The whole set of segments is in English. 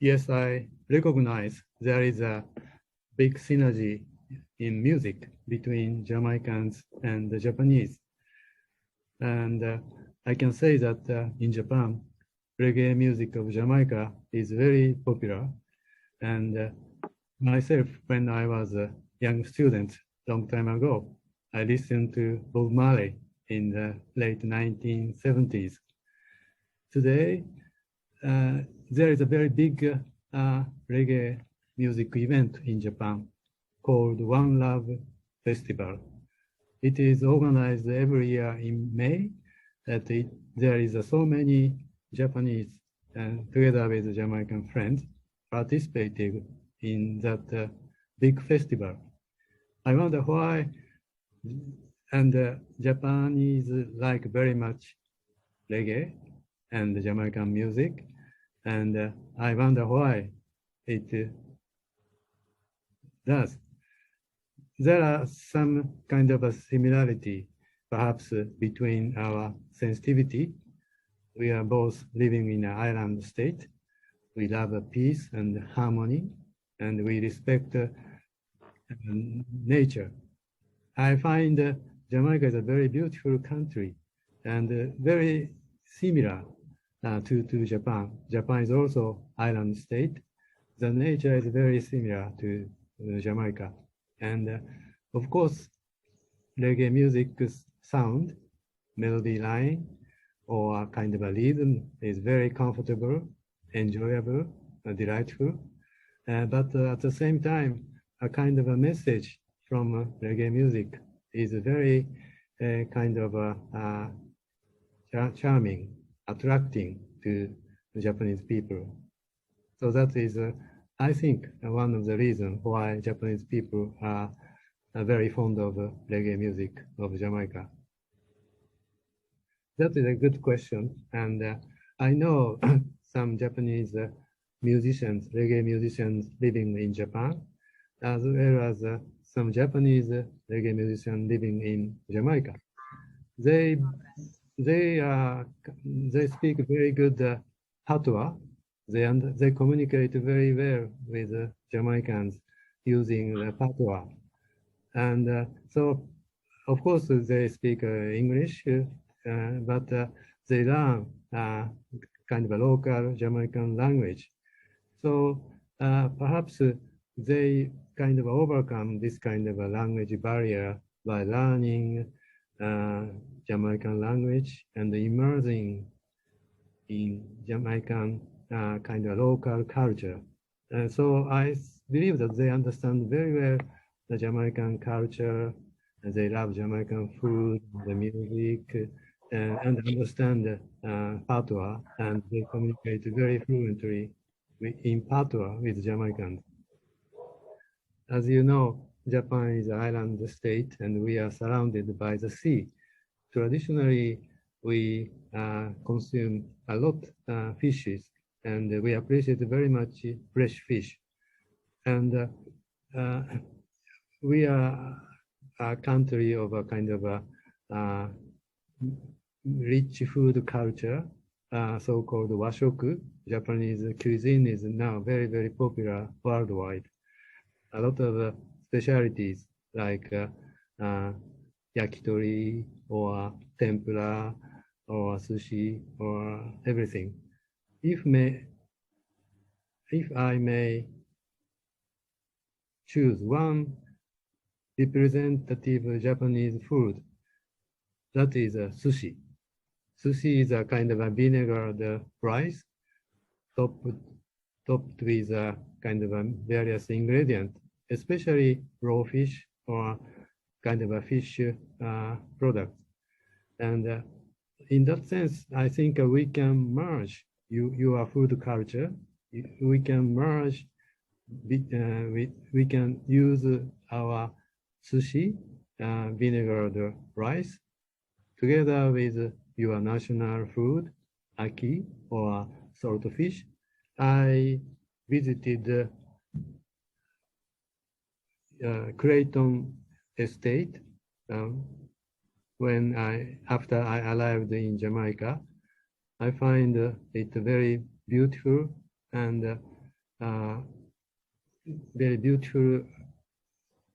Yes, I recognize there is a big synergy in music between Jamaicans and the Japanese. And I can say that in Japan, reggae music of Jamaica is very popular. And myself, when I was a young student long time ago, I listened to Bob Marley in the late 1970s. Today, there is a very big reggae music event in Japan called One Love Festival. It is organized every year in May. There is so many Japanese together with Jamaican friends participating in that big festival. I wonder why, and Japanese like very much reggae and Jamaican music, and I wonder why it does. There are some kind of a similarity, perhaps between our sensitivity. We are both living in an island state. We love peace and harmony, and we respect nature. I find Jamaica is a very beautiful country and very similar to Japan. Japan is also island state. The nature is very similar to Jamaica. And of course, reggae music sound, melody line, or kind of a rhythm is very comfortable, enjoyable, delightful. But at the same time, a kind of a message from reggae music is very kind of charming, attracting to the Japanese people. So that is, I think, one of the reasons why Japanese people are very fond of reggae music of Jamaica. That is a good question, and I know some Japanese musicians, reggae musicians living in Japan, as well as some Japanese reggae musicians living in Jamaica. They speak very good patois. They communicate very well with Jamaicans using patois, and so of course they speak English, but they learn kind of a local Jamaican language. So perhaps they kind of overcome this kind of a language barrier by learning Jamaican language and immersing in Jamaican kind of local culture. So I believe that they understand very well the Jamaican culture, and they love Jamaican food, the music, and understand patois, and they communicate very fluently in patois with Jamaicans. As you know, Japan is an island state, and we are surrounded by the sea. Traditionally, we consume a lot fishes, and we appreciate very much fresh fish. And we are a country of a kind of a rich food culture, so-called washoku. Japanese cuisine is now very, very popular worldwide. A lot of specialties like yakitori or tempura or sushi or everything. If I may choose one representative Japanese food, that is sushi. Sushi is a kind of a vinegar rice topped with a kind of a various ingredients, especially raw fish or kind of a fish product. And in that sense, I think we can merge your food culture. We can merge, we can use our sushi, vinegar rice, together with your national food, aki or saltfish. I visited Clayton Estate after I arrived in Jamaica. I find it very beautiful, and very beautiful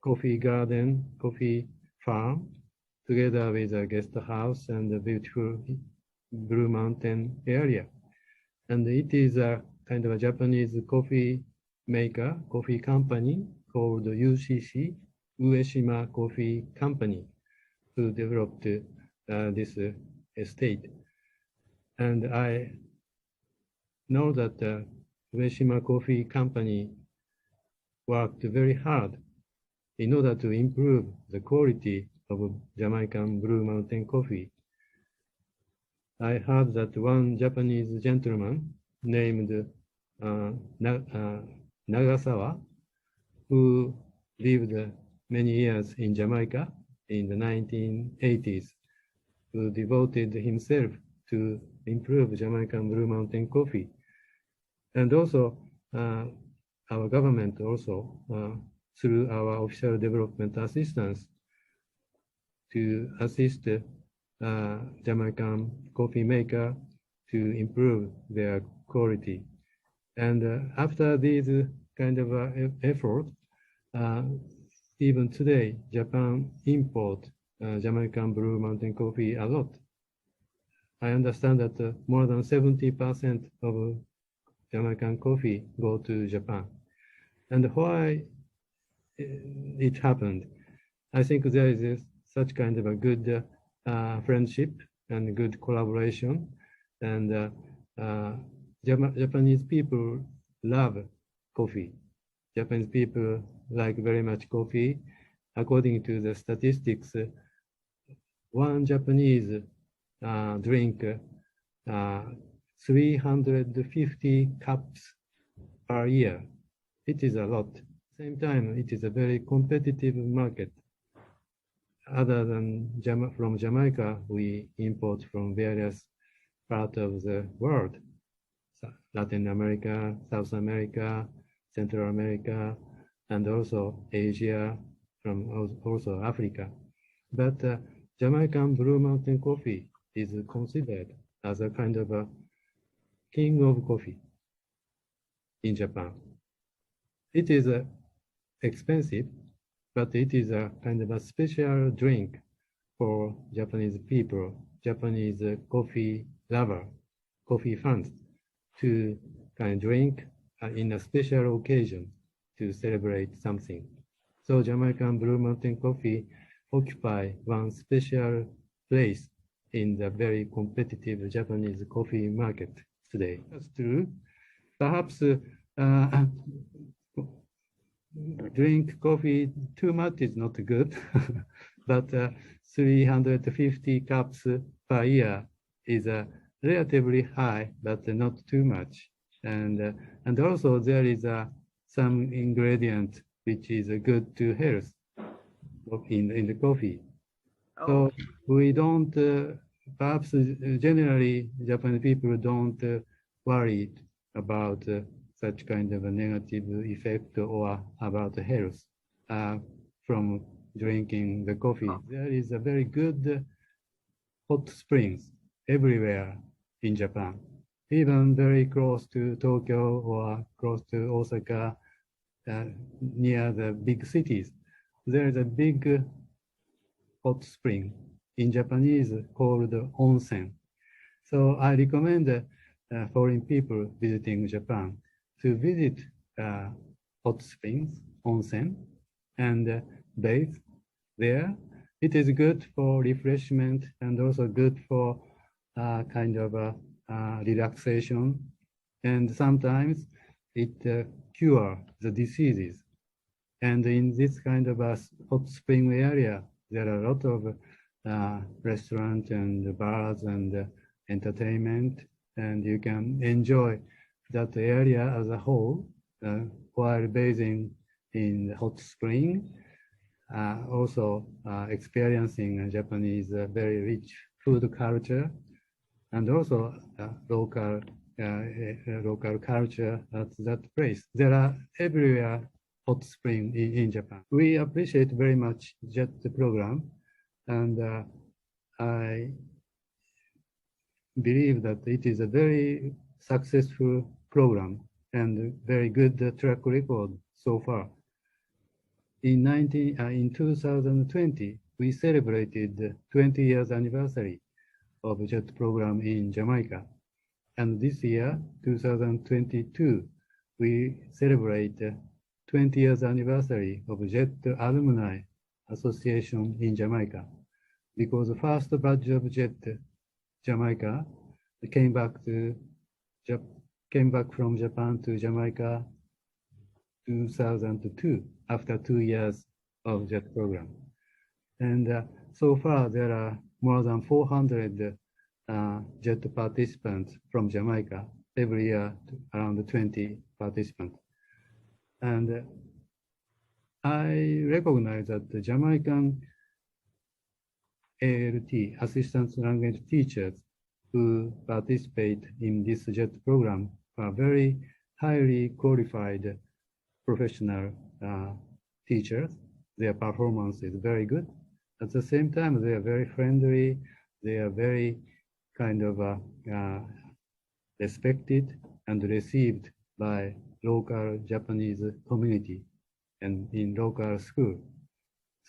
coffee garden, coffee farm, together with a guest house and a beautiful Blue Mountain area. And it is a kind of a Japanese coffee maker, coffee company called UCC, Ueshima Coffee Company, who developed this estate. And I know that Ueshima Coffee Company worked very hard in order to improve the quality of Jamaican Blue Mountain coffee. I heard that one Japanese gentleman named Nagasawa, who lived many years in Jamaica in the 1980s, who devoted himself to improve Jamaican Blue Mountain coffee. And also, our government also, through our official development assistance, to assist Jamaican coffee maker to improve their quality. And after these kind of effort, even today, Japan import Jamaican Blue Mountain coffee a lot. I understand that more than 70% of Jamaican coffee go to Japan. And why it happened? I think there is such kind of a good friendship and good collaboration. And Japanese people love coffee. Japanese people like very much coffee. According to the statistics, one Japanese drink 350 cups per year. It is a lot. Same time, it is a very competitive market. Other than from Jamaica, we import from various parts of the world, Latin America, South America, Central America, and also Asia, from also Africa. But Jamaican Blue Mountain coffee is considered as a kind of a king of coffee in Japan. It is expensive, but it is a kind of a special drink for Japanese people, Japanese coffee lover, coffee fans, to kind of drink in a special occasion to celebrate something. So Jamaican Blue Mountain coffee occupy one special place in the very competitive Japanese coffee market today. That's true. Perhaps drink coffee too much is not good, but 350 cups per year is relatively high, but not too much. And also there is some ingredient which is good to health in the coffee. So we don't, perhaps generally Japanese people don't worry about such kind of a negative effect or about health from drinking the coffee. There is a very good hot springs everywhere in Japan, even very close to Tokyo or close to Osaka, near the big cities. There is a big hot spring in Japanese called onsen. So I recommend foreign people visiting Japan to visit hot springs, onsen, and bathe there. It is good for refreshment and also good for kind of relaxation. And sometimes it cures the diseases. And in this kind of a hot spring area, there are a lot of restaurants and bars and entertainment, and you can enjoy that area as a whole while bathing in the hot spring. Also experiencing a Japanese very rich food culture, and also local culture at that place. There are everywhere hot spring in Japan. We appreciate very much the program, and I believe that it is a very successful program, and very good track record so far. In 2020, we celebrated the 20 years anniversary of JET program in Jamaica. And this year, 2022, we celebrate the 20 years anniversary of JET Alumni Association in Jamaica, because the first batch of JET Jamaica came back from Japan to Jamaica 2002 after 2 years of JET program. And so far there are more than 400 JET participants from Jamaica, every year around 20 participants. And I recognize that the Jamaican ALT, assistant language teachers, who participate in this JET program are very highly qualified professional teachers. Their performance is very good. At the same time, they are very friendly. They are very kind of respected and received by local Japanese community and in local school.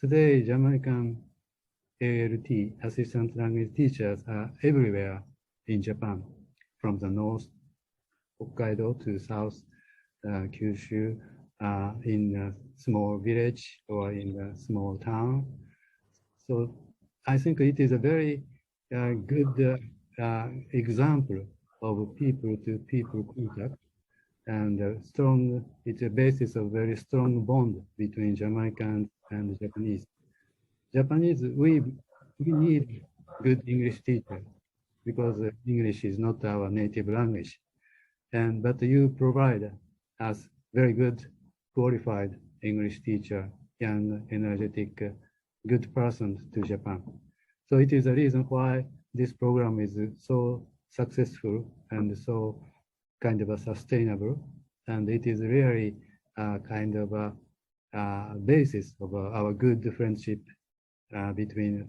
Today, Jamaican ALT, assistant language teachers, are everywhere in Japan, from the north, Hokkaido, to south, Kyushu, in a small village or in a small town. So I think it is a very good example of people-to-people contact, and it's a basis of very strong bond between Jamaicans and Japanese. Japanese, we need good English teachers because English is not our native language. But you provide us very good, qualified English teacher, young, energetic, good person to Japan. So it is the reason why this program is so successful and so kind of sustainable. And it is really kind of a basis of our good friendship between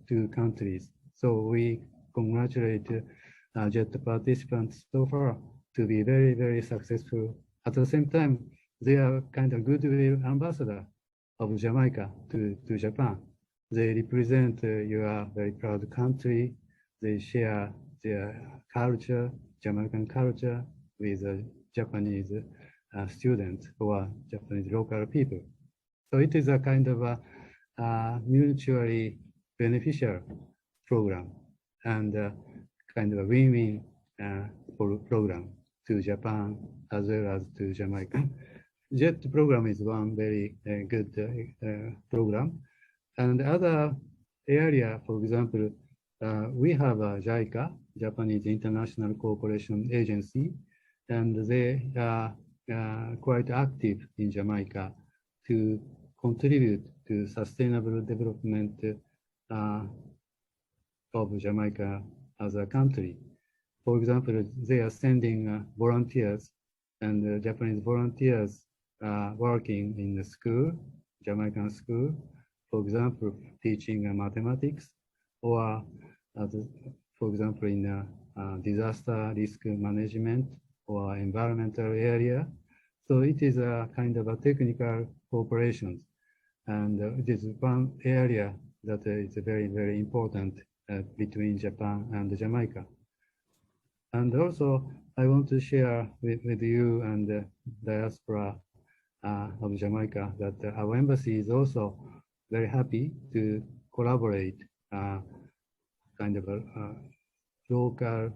two countries. So we congratulate JET participants so far to be very, very successful. At the same time, they are kind of goodwill ambassador of Jamaica to Japan. They represent your very proud country. They share their culture, Jamaican culture, with Japanese students or Japanese local people. So it is a kind of a mutually beneficial program and kind of a win-win program to Japan as well as to Jamaica. JET program is one very good program. And the other area, for example, we have a JICA, Japanese International Cooperation Agency, and they are quite active in Jamaica to contribute to sustainable development of Jamaica as a country. For example, they are sending volunteers, and Japanese volunteers working in the school, Jamaican school, for example, teaching mathematics, or for example, in disaster risk management or environmental area. So it is a kind of a technical cooperation, and it is one area that is very, very important between Japan and Jamaica. And also, I want to share with you and the diaspora of Jamaica that our embassy is also very happy to collaborate kind of a local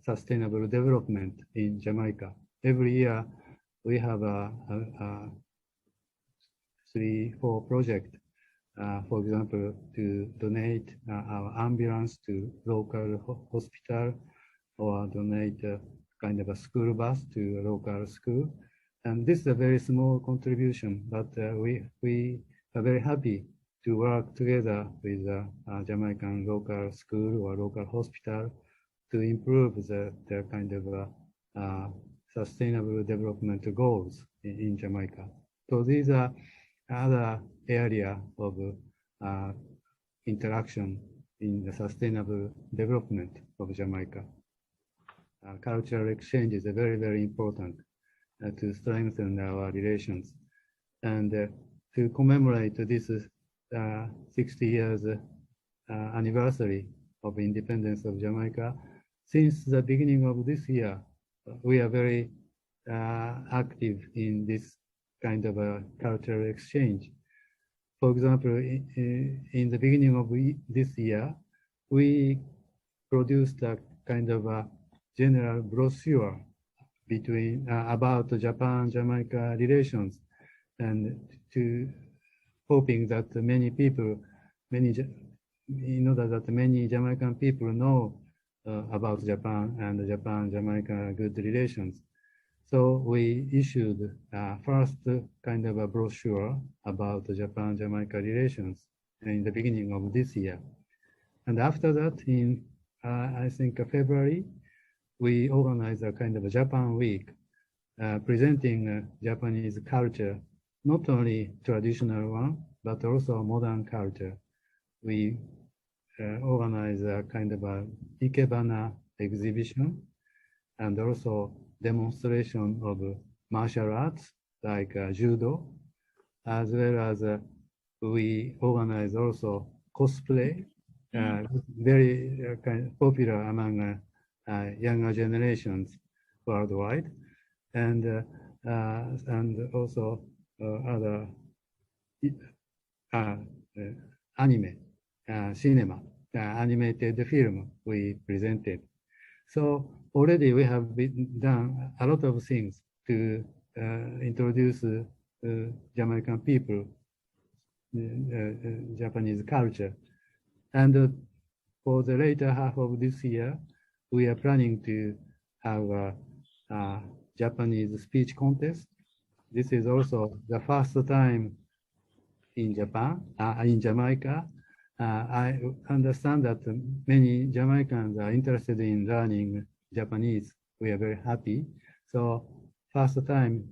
sustainable development in Jamaica. Every year, we have 3-4 projects, for example, to donate our ambulance to local hospital, or donate kind of a school bus to a local school. And this is a very small contribution, but we are very happy to work together with a Jamaican local school or local hospital to improve their kind of sustainable development goals in Jamaica. So these are other area of interaction in the sustainable development of Jamaica. cultural exchange is very, very important to strengthen our relations. And to commemorate this 60 years anniversary of independence of Jamaica, since the beginning of this year, we are very active in this kind of a cultural exchange. For example, in the beginning of this year, we produced a kind of a general brochure between about Japan-Jamaica relations, and to hoping that many people, in order that many Jamaican people know about Japan and Japan-Jamaica good relations. So we issued first kind of a brochure about Japan-Jamaica relations in the beginning of this year. And after that, in I think February, we organized a kind of a Japan week, presenting Japanese culture, not only traditional one, but also modern culture. We organized a kind of a Ikebana exhibition, and also demonstration of martial arts like judo, as well as we organize also cosplay, very kind of popular among younger generations worldwide, and also other anime, cinema, animated film we presented. So already we have done a lot of things to introduce Jamaican people, Japanese culture. And for the later half of this year, we are planning to have a Japanese speech contest. This is also the first time in Japan, in Jamaica. I understand that many Jamaicans are interested in learning Japanese. We are very happy. So first time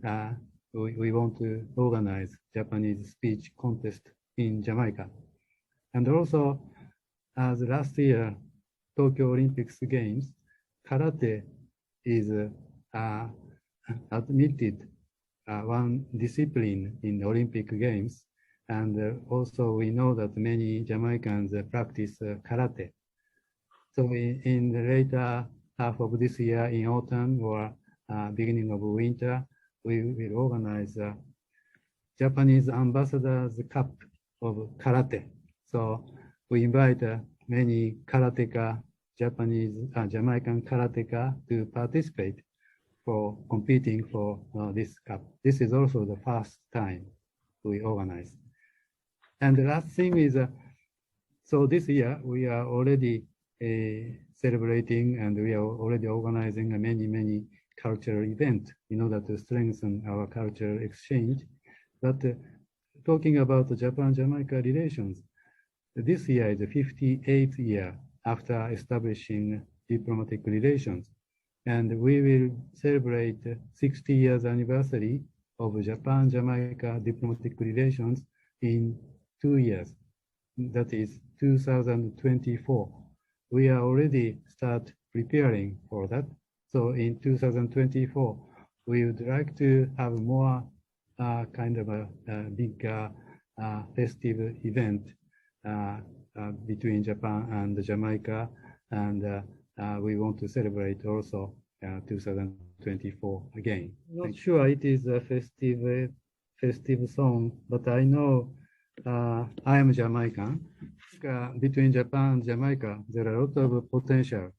we want to organize Japanese speech contest in Jamaica. And also, as last year, Tokyo Olympics Games, karate is admitted one discipline in Olympic Games. And also we know that many Jamaicans practice karate. So in the later half of this year, in autumn or beginning of winter, we will organize a Japanese Ambassadors Cup of Karate. So we invite many karateka, Jamaican karateka to participate for competing for this cup. This is also the first time we organize. And the last thing is, so this year we are already celebrating, and we are already organizing many cultural events in order to strengthen our cultural exchange. But talking about the Japan-Jamaica relations, this year is the 58th year after establishing diplomatic relations. And we will celebrate 60 years anniversary of Japan-Jamaica diplomatic relations in 2 years. That is 2024. We are already start preparing for that. So in 2024, we would like to have more kind of a big festive event between Japan and Jamaica, and we want to celebrate also 2024 again. Not sure it is a festive song, but I know I am Jamaican. Between Japan and Jamaica, there are a lot of potential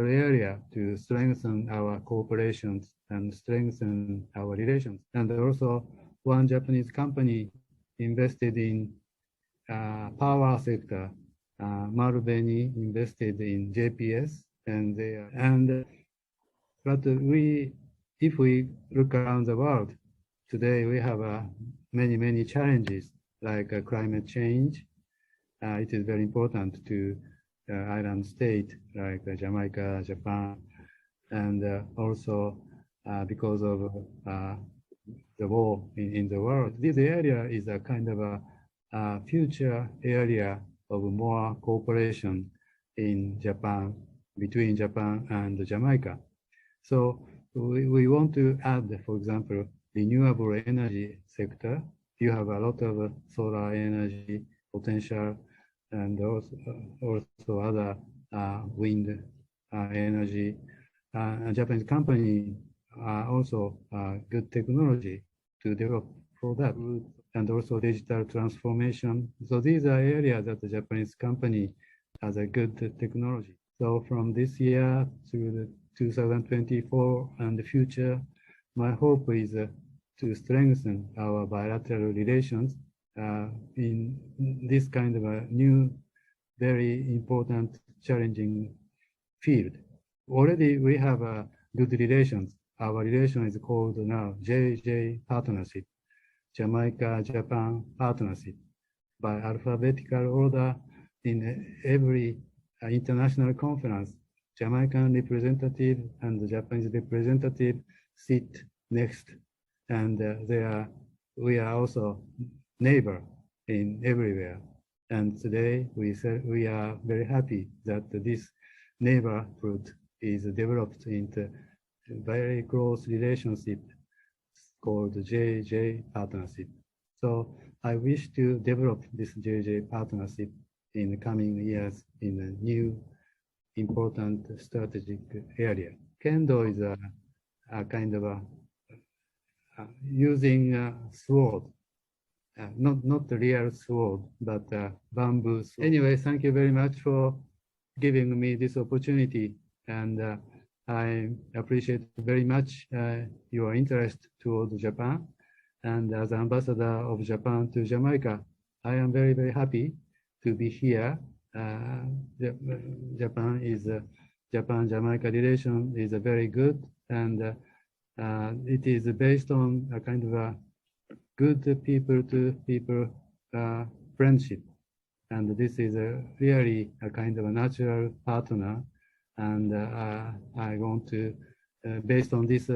area to strengthen our cooperations and strengthen our relations. And also, one Japanese company invested in power sector. Marubeni invested in JPS, but if we look around the world today, we have many challenges like climate change. It is very important to island state like Jamaica, Japan, and also because of the war in the world. This area is a kind of a future area of more cooperation in Japan between Japan and Jamaica. So we want to add, for example, renewable energy sector. You have a lot of solar energy potential and also other wind energy. A Japanese company also good technology to develop for that, and also digital transformation. So these are areas that the Japanese company has a good technology. So from this year to the 2024 and the future, my hope is to strengthen our bilateral relations in this kind of a new, very important, challenging field. Already we have good relations. Our relation is called now JJ Partnership, Jamaica-Japan Partnership. By alphabetical order in every international conference, Jamaican representative and the Japanese representative sit next, and we are also neighbor in everywhere. And today we are very happy that this neighborhood is developed into a very close relationship called JJ Partnership. So I wish to develop this JJ Partnership in the coming years in a new important strategic area. Kendo is a kind of using a sword, not the real sword, but bamboo sword. Anyway, thank you very much for giving me this opportunity, and I appreciate very much your interest toward Japan. And as ambassador of Japan to Jamaica, I am very, very happy to be here. Japan-Jamaica relation is very good, and it is based on a kind of a good people-to-people friendship. And this is really a kind of a natural partner. And I want to, based on this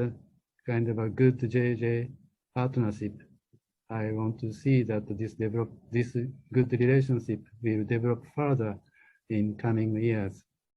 kind of a good JJ partnership, I want to see that this good relationship will develop further in coming years.